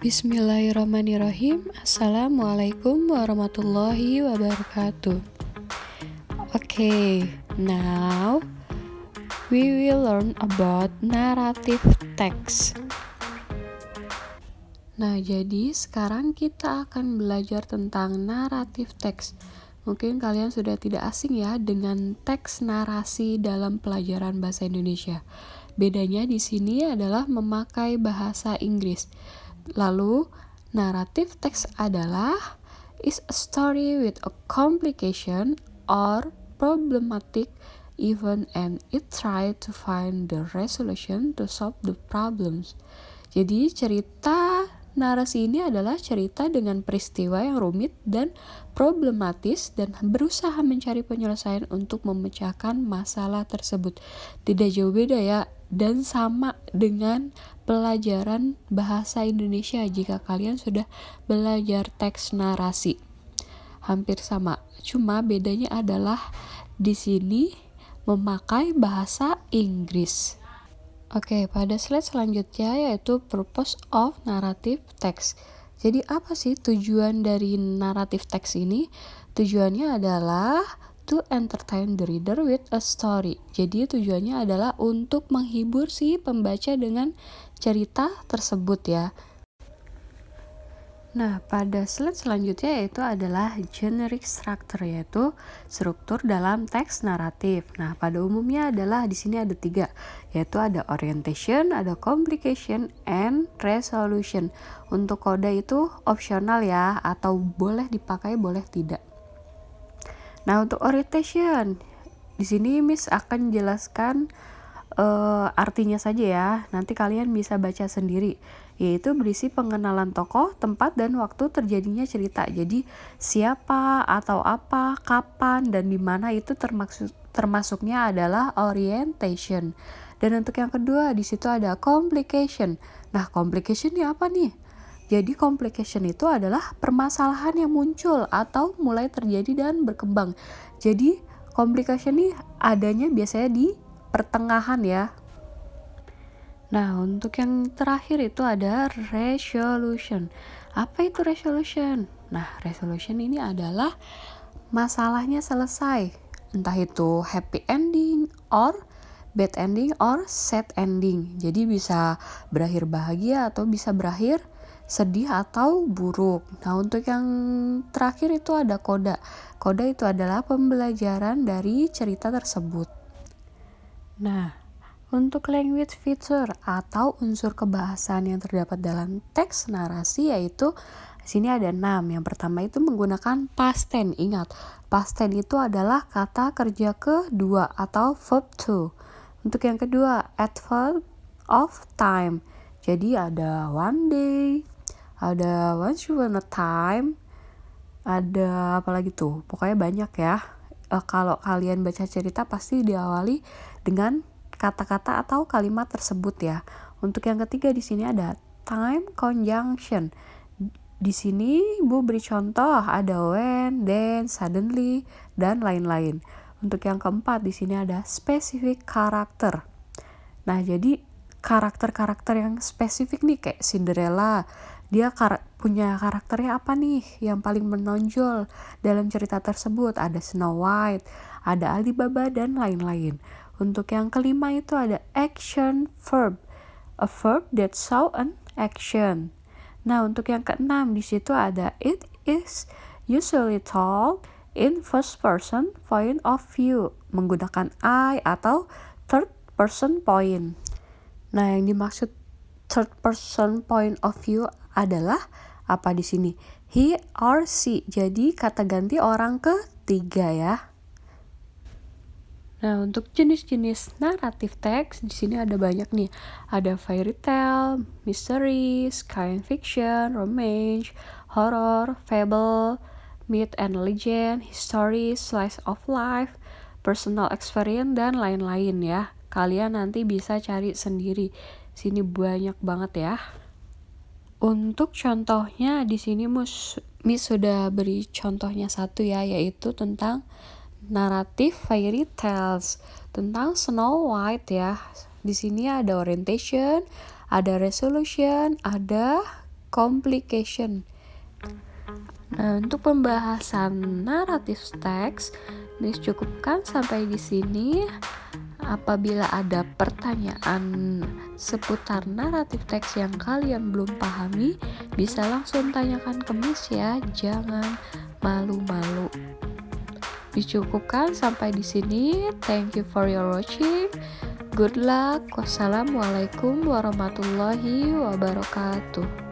Bismillahirrahmanirrahim. Assalamualaikum warahmatullahi wabarakatuh. Okay, now we will learn about narrative text. Nah, jadi sekarang kita akan belajar tentang narrative text. Mungkin kalian sudah tidak asing ya dengan teks narasi dalam pelajaran bahasa Indonesia. Bedanya di sini adalah memakai bahasa Inggris. Lalu, narrative text adalah is a story with a complication or problematic event and it try to find the resolution to solve the problems. Jadi cerita narasi ini adalah cerita dengan peristiwa yang rumit dan problematis dan berusaha mencari penyelesaian untuk memecahkan masalah tersebut. Tidak jauh beda ya, dan sama dengan pelajaran bahasa Indonesia jika kalian sudah belajar teks narasi. Hampir sama, cuma bedanya adalah di sini memakai bahasa Inggris. Oke, pada slide selanjutnya yaitu purpose of narrative text. Jadi apa sih tujuan dari narrative text ini? Tujuannya adalah to entertain the reader with a story. Jadi tujuannya adalah untuk menghibur si pembaca dengan cerita tersebut ya. Nah, pada slide selanjutnya yaitu adalah generic structure, yaitu struktur dalam teks naratif. Nah, pada umumnya adalah di sini ada 3, yaitu ada orientation, ada complication, and resolution. Untuk kode itu opsional ya, atau boleh dipakai, boleh tidak. Nah, untuk orientation, di sini Miss akan jelaskan artinya saja ya. Nanti kalian bisa baca sendiri. Yaitu berisi pengenalan tokoh, tempat, dan waktu terjadinya cerita. Jadi siapa atau apa, kapan, dan di mana itu termasuknya adalah orientation. Dan untuk yang kedua di situ ada complication. Nah, complication ini apa nih? Jadi complication itu adalah permasalahan yang muncul atau mulai terjadi dan berkembang. Jadi complication ini adanya biasanya di pertengahan ya. Nah, untuk yang terakhir itu ada resolution. Apa itu resolution? Nah, resolution ini adalah masalahnya selesai. Entah itu happy ending or bad ending or sad ending. Jadi bisa berakhir bahagia atau bisa berakhir sedih atau buruk. Nah, untuk yang terakhir itu ada koda. Koda itu adalah pembelajaran dari cerita tersebut. Nah, untuk language feature atau unsur kebahasaan yang terdapat dalam teks narasi yaitu di sini ada 6. Yang pertama itu menggunakan past tense. Ingat, past tense itu adalah kata kerja kedua atau verb to. Untuk yang kedua, adverb of time. Jadi ada one day, ada once upon a time, ada apa lagi tuh? Pokoknya banyak ya. Kalau kalian baca cerita pasti diawali dengan kata-kata atau kalimat tersebut ya. Untuk yang ketiga di sini ada time conjunction. Di sini Bu beri contoh ada when, then, suddenly, dan lain-lain. Untuk yang keempat di sini ada specific character. Nah, jadi karakter-karakter yang spesifik nih kayak Cinderella, dia punya karakternya apa nih yang paling menonjol dalam cerita tersebut? Ada Snow White, ada Alibaba, dan lain-lain. Untuk yang kelima itu ada action verb, a verb that show an action. Nah, untuk yang keenam di situ ada it is usually told in first person point of view, menggunakan I atau third person point. Nah, yang dimaksud third person point of view adalah apa di sini? He or she. Jadi kata ganti orang ketiga ya. Nah, untuk jenis-jenis naratif teks di sini ada banyak nih. Ada fairy tale, mystery, science fiction, romance, horror, fable, myth and legend, history, slice of life, personal experience, dan lain-lain ya. Kalian nanti bisa cari sendiri. Sini banyak banget ya. Untuk contohnya di sini Miss sudah beri contohnya satu ya, yaitu tentang naratif fairy tales tentang Snow White ya. Di sini ada orientation, ada resolution, ada complication. Nah, untuk pembahasan naratif teks, cukupkan sampai di sini. Apabila ada pertanyaan seputar naratif teks yang kalian belum pahami, bisa langsung tanyakan ke Miss ya, jangan malu-malu. Dicukupkan sampai di sini. Thank you for your watching. Good luck. Wassalamualaikum warahmatullahi wabarakatuh.